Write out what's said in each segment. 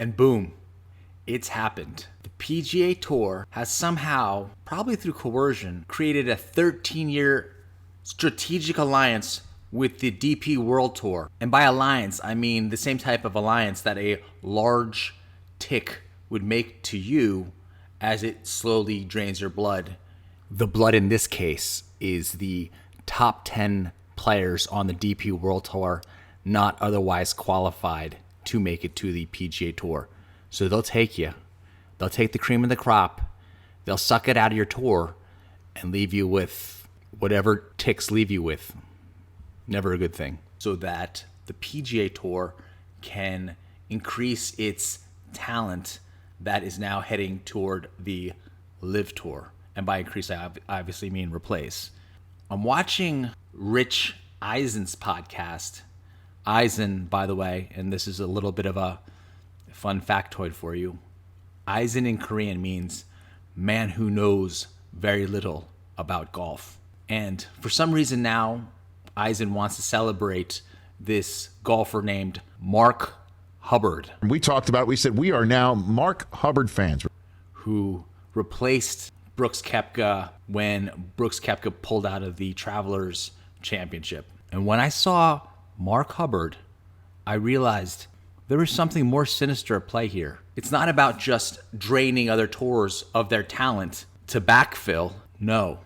And boom, it's happened. The PGA Tour has somehow, probably through coercion, created a 13-year strategic alliance with the DP World Tour. And by alliance, I mean the same type of alliance that a large tick would make to you as it slowly drains your blood. The blood in this case is the top 10 players on the DP World Tour not otherwise qualified to make it to the PGA Tour. So they'll take you. They'll take the cream of the crop. They'll suck it out of your tour and leave you with whatever ticks leave you with. Never a good thing. So that the PGA Tour can increase its talent that is now heading toward the LIV Tour. And by increase, I obviously mean replace. I'm watching Rich Eisen's podcast. Eisen, by the way, and this is a little bit of a fun factoid for you. Eisen in Korean means man who knows very little about golf. And for some reason now, Eisen wants to celebrate this golfer named Mark Hubbard. We talked about it. We said we are now Mark Hubbard fans. Who replaced Brooks Koepka when Brooks Koepka pulled out of the Travelers Championship. And when I saw Mark Hubbard, I realized there was something more sinister at play here. It's not about just draining other tours of their talent to backfill. No,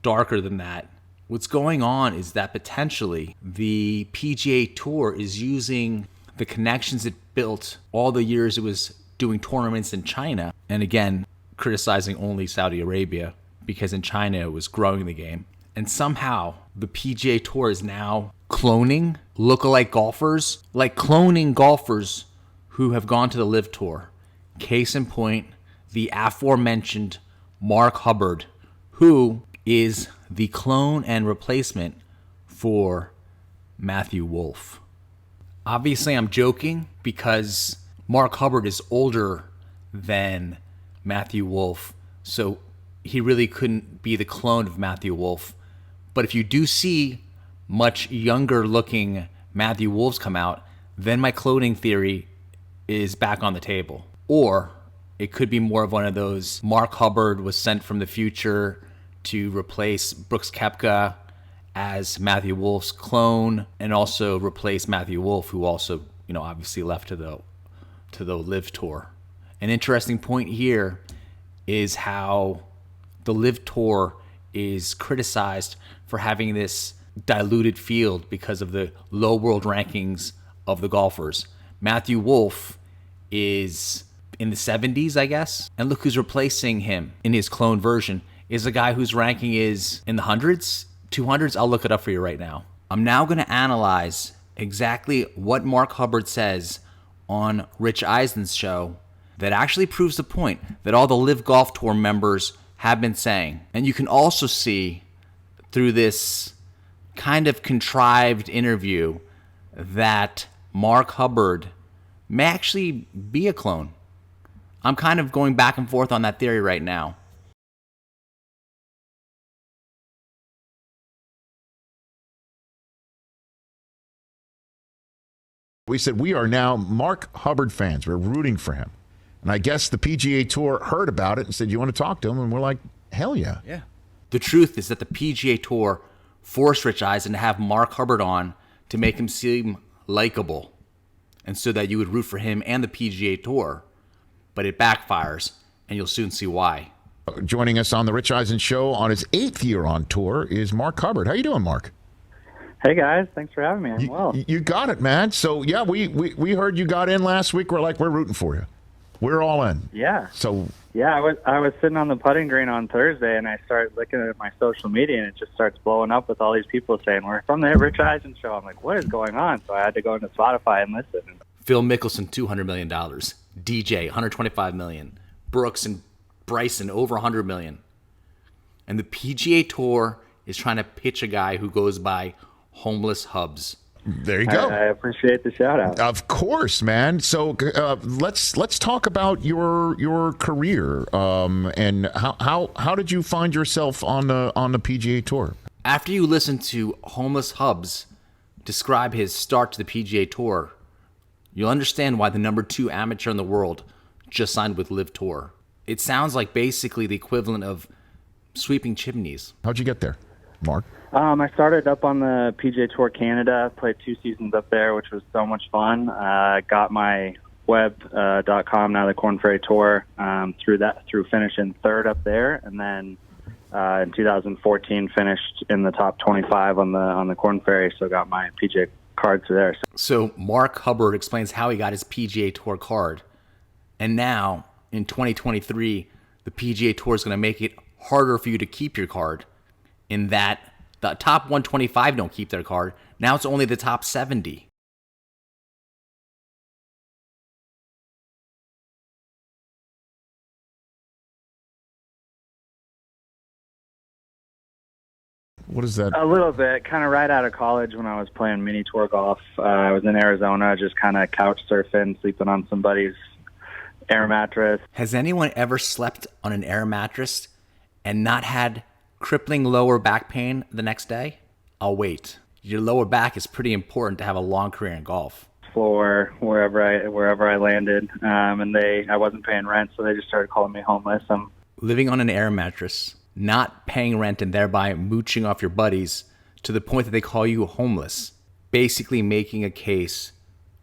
darker than that. What's going on is that potentially the PGA Tour is using the connections it built all the years it was doing tournaments in China, and again, criticizing only Saudi Arabia because in China it was growing the game. And somehow the PGA Tour is now cloning lookalike golfers, like cloning golfers who have gone to the LIV Tour. Case in point, the aforementioned Mark Hubbard, who is the clone and replacement for Matthew Wolff. Obviously, I'm joking because Mark Hubbard is older than Matthew Wolff, so he really couldn't be the clone of Matthew Wolff. But if you do see much younger looking Matthew Wolffs come out, then my cloning theory is back on the table. Or it could be more of one of those Mark Hubbard was sent from the future to replace Brooks Koepka as Matthew Wolff's clone and also replace Matthew Wolff, who also, obviously left to the LIV Tour. An interesting point here is how the LIV Tour is criticized for having this diluted field because of the low world rankings of the golfers. Matthew Wolff is in the 70s, I guess. And look who's replacing him in his clone version is a guy whose ranking is in the hundreds, 200s. I'll look it up for you right now. I'm now going to analyze exactly what Mark Hubbard says on Rich Eisen's show that actually proves the point that all the LIV Golf Tour members have been saying. And you can also see through this kind of contrived interview that Mark Hubbard may actually be a clone. I'm kind of going back and forth on that theory right now. We said we are now Mark Hubbard fans. We're rooting for him. And I guess the PGA Tour heard about it and said, you want to talk to him? And we're like, hell yeah. Yeah. The truth is that the PGA Tour forced Rich Eisen to have Mark Hubbard on to make him seem likable, and so that you would root for him and the PGA Tour. But it backfires, and you'll soon see why. Joining us on the Rich Eisen Show on his 8th year on tour is Mark Hubbard. How you doing, Mark? Hey, guys. Thanks for having me. I'm well. You got it, man. So, yeah, we heard you got in last week. We're rooting for you. We're all in. Yeah. So. Yeah, I was sitting on the putting green on Thursday, and I started looking at my social media, and it just starts blowing up with all these people saying, we're from the Rich Eisen Show. I'm like, what is going on? So I had to go into Spotify and listen. Phil Mickelson, $200 million. DJ, $125 million. Brooks and Bryson, over $100 million. And the PGA Tour is trying to pitch a guy who goes by Homeless Hubs. There you go. I appreciate the shout out. Of course, man. So let's talk about your career and how did you find yourself on the PGA Tour? After you listen to Homeless Hubs describe his start to the PGA Tour, you'll understand why the #2 amateur in the world just signed with LIV Tour. It sounds like basically the equivalent of sweeping chimneys. How'd you get there, Mark? I started up on the PGA Tour Canada, played 2 seasons up there, which was so much fun. Got my web.com, now the Corn Ferry Tour, through finishing 3rd up there, and then in 2014 finished in the top 25 on the Corn Ferry, so got my PGA card through there. So Mark Hubbard explains how he got his PGA Tour card, and now in 2023, the PGA Tour is going to make it harder for you to keep your card, in that the top 125 don't keep their card. Now it's only the top 70. What is that? A little bit, kind of right out of college when I was playing mini tour golf. I was in Arizona, just kind of couch surfing, sleeping on somebody's air mattress. Has anyone ever slept on an air mattress and not had crippling lower back pain the next day? I'll wait. Your lower back is pretty important to have a long career in golf. Floor wherever I landed, and I wasn't paying rent, so they just started calling me homeless. Living on an air mattress, not paying rent, and thereby mooching off your buddies to the point that they call you homeless, basically making a case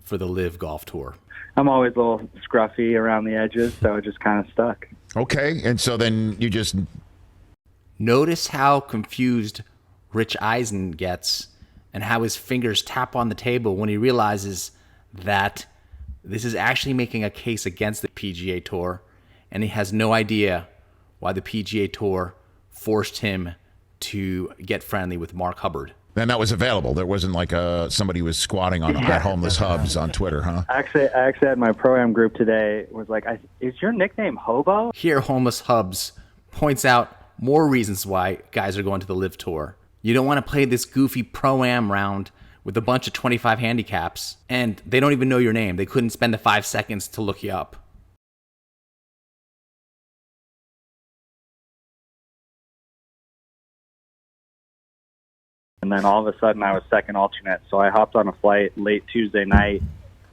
for the LIV Golf Tour. I'm always a little scruffy around the edges, so it just kind of stuck. Okay, and so then you just... Notice how confused Rich Eisen gets and how his fingers tap on the table when he realizes that this is actually making a case against the PGA Tour, and he has no idea why the PGA Tour forced him to get friendly with Mark Hubbard. And that was available. There wasn't like somebody was squatting on at homeless hubs on Twitter, huh? Actually, I actually had my pro-am group today was like, is your nickname Hobo? Here, Homeless Hubs points out more reasons why guys are going to the LIV Tour. You don't want to play this goofy pro-am round with a bunch of 25 handicaps, and they don't even know your name. They couldn't spend the 5 seconds to look you up. And then all of a sudden I was second alternate, so I hopped on a flight late Tuesday night,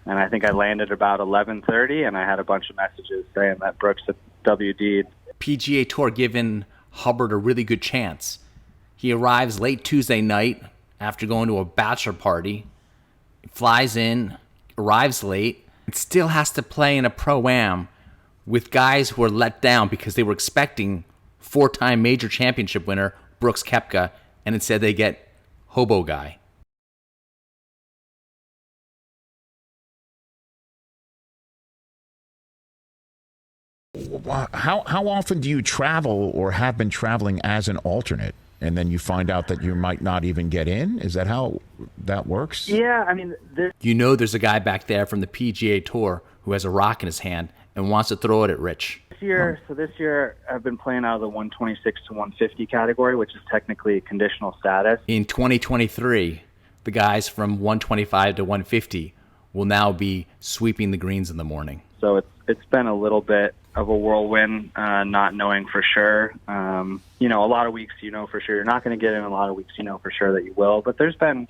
and I think I landed about 11:30, and I had a bunch of messages saying that Brooks had WD'd. PGA Tour giving Hubbard a really good chance. He arrives late Tuesday night after going to a bachelor party, flies in, arrives late, and still has to play in a pro-am with guys who are let down because they were expecting 4-time major championship winner Brooks Koepka, and instead they get Hobo Guy. How often do you travel or have been traveling as an alternate, and then you find out that you might not even get in? Is that how that works? Yeah, I mean, You know there's a guy back there from the PGA Tour who has a rock in his hand and wants to throw it at Rich. this year I've been playing out of the 126 to 150 category, which is technically conditional status. In 2023, the guys from 125 to 150 will now be sweeping the greens in the morning. So it's been a little bit of a whirlwind, not knowing for sure. A lot of weeks you know for sure you're not going to get in. A lot of weeks you know for sure that you will. But there's been,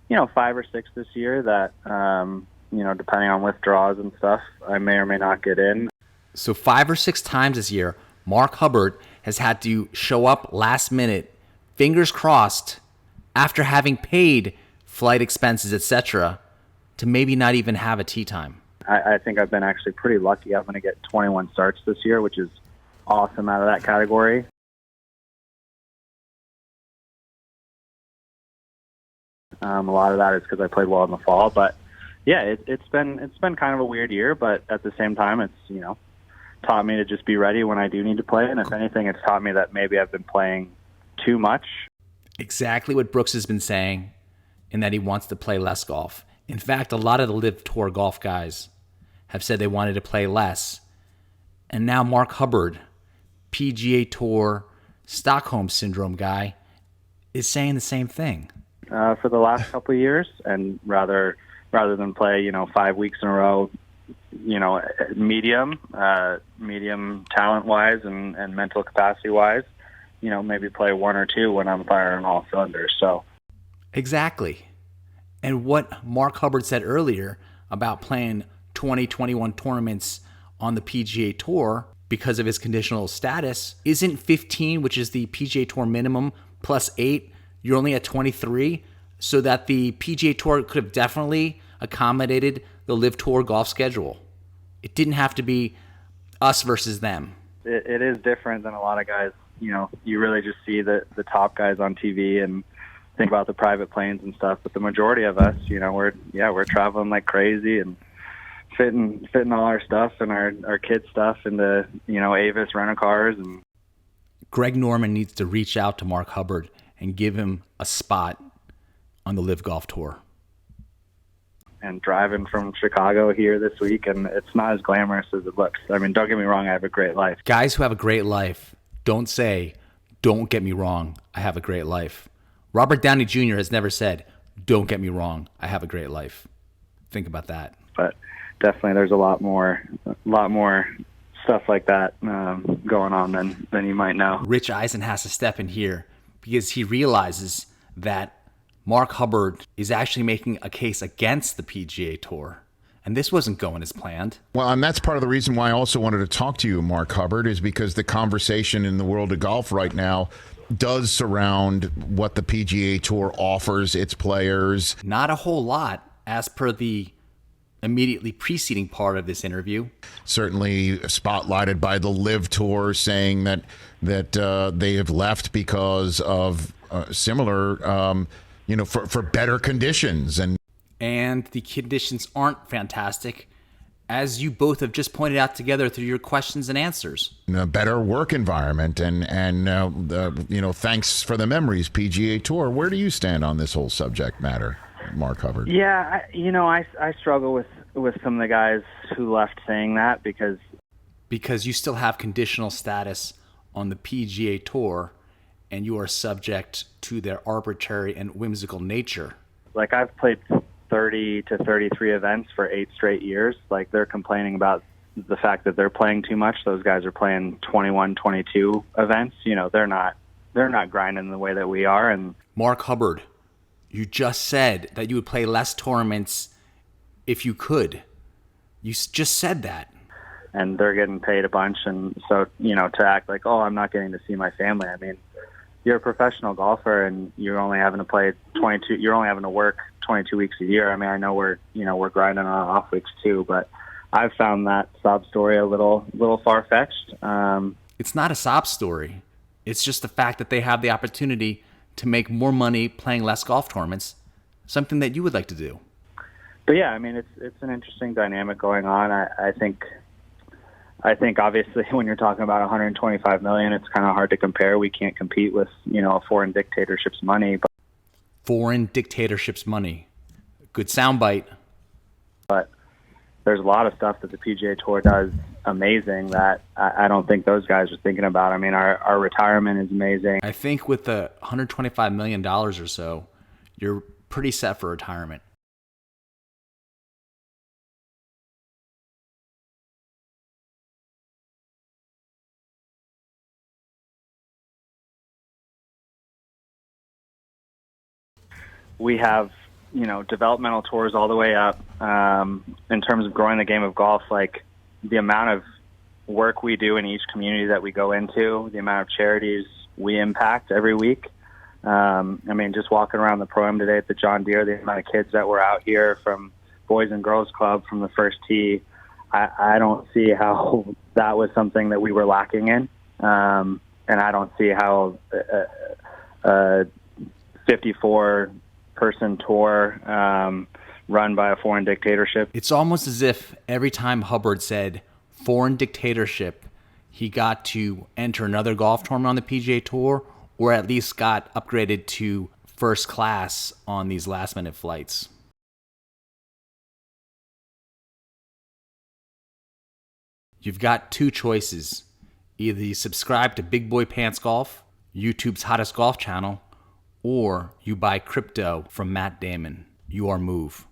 5 or 6 this year that, depending on withdrawals and stuff, I may or may not get in. So 5 or 6 times this year, Mark Hubbard has had to show up last minute, fingers crossed, after having paid flight expenses, etc., to maybe not even have a tee time. I think I've been actually pretty lucky. I'm going to get 21 starts this year, which is awesome out of that category. A lot of that is because I played well in the fall, but yeah, it's been kind of a weird year, but at the same time, it's taught me to just be ready when I do need to play, and if anything, it's taught me that maybe I've been playing too much. Exactly what Brooks has been saying, in that he wants to play less golf. In fact, a lot of the LIV Tour golf guys have said they wanted to play less, and now Mark Hubbard, PGA Tour Stockholm Syndrome guy, is saying the same thing. For the last couple of years, and rather than play 5 weeks in a row, medium talent wise and mental capacity wise, maybe play 1 or 2 when I'm firing all cylinders. So exactly. And what Mark Hubbard said earlier about playing 2021 tournaments on the PGA Tour because of his conditional status. Isn't 15, which is the PGA Tour minimum, plus 8, you're only at 23, so that the PGA Tour could have definitely accommodated the LIV Tour golf schedule. It didn't have to be us versus them. It is different than a lot of guys. You know, you really just see the top guys on TV and think about the private planes and stuff. But the majority of us, you know, we're traveling like crazy and fitting all our stuff and our kids' stuff into, you know, Avis rental cars. And Greg Norman needs to reach out to Mark Hubbard and give him a spot on the LIV Golf Tour. And driving from Chicago here this week, and it's not as glamorous as it looks. I mean, don't get me wrong, I have a great life. Guys who have a great life don't say, "Don't get me wrong, I have a great life." Robert Downey Jr. has never said, "Don't get me wrong, I have a great life." Think about that. But definitely there's a lot more stuff like that going on than you might know. Rich Eisen has to step in here because he realizes that Mark Hubbard is actually making a case against the PGA Tour. And this wasn't going as planned. Well, and that's part of the reason why I also wanted to talk to you, Mark Hubbard, is because the conversation in the world of golf right now does surround what the PGA Tour offers its players. Not a whole lot, as per the immediately preceding part of this interview. Certainly spotlighted by the LIV Tour, saying that they have left because of similar, for better conditions. And the conditions aren't fantastic, as you both have just pointed out together through your questions and answers. A better work environment, and thanks for the memories, PGA Tour. Where do you stand on this whole subject matter, Mark Hubbard? Yeah, I struggle with some of the guys who left saying that because you still have conditional status on the PGA Tour, and you are subject to their arbitrary and whimsical nature. Like, I've played 30 to 33 events for 8 straight years. Like, they're complaining about the fact that they're playing too much. Those guys are playing 21, 22 events. You know, they're not grinding the way that we are. And Mark Hubbard, you just said that you would play less tournaments if you could. You just said that. And they're getting paid a bunch. And so, to act like, oh, I'm not getting to see my family. I mean, you're a professional golfer and you're only having to play 22, you're only having to work 22 weeks a year. I mean, I know we're grinding on off weeks too, but I've found that sob story a little far-fetched. It's not a sob story. It's just the fact that they have the opportunity to make more money playing less golf tournaments, something that you would like to do. But yeah, I mean, it's an interesting dynamic going on. I think obviously when you're talking about 125 million, it's kind of hard to compare. We can't compete with, a foreign dictatorship's money. But foreign dictatorships' money. Good soundbite. But there's a lot of stuff that the PGA Tour does amazing that I don't think those guys are thinking about. I mean, our retirement is amazing. I think with the $125 million or so, you're pretty set for retirement. We have, developmental tours all the way up. In terms of growing the game of golf, like the amount of work we do in each community that we go into, the amount of charities we impact every week. I mean, just walking around the Pro-Am today at the John Deere, the amount of kids that were out here from Boys and Girls Club from the first tee, I don't see how that was something that we were lacking in. And I don't see how 54-person tour run by a foreign dictatorship. It's almost as if every time Hubbard said foreign dictatorship, he got to enter another golf tournament on the PGA Tour, or at least got upgraded to first class on these last-minute flights. You've got two choices. Either you subscribe to Big Boy Pants Golf, YouTube's hottest golf channel, or you buy crypto from Matt Damon. Your move.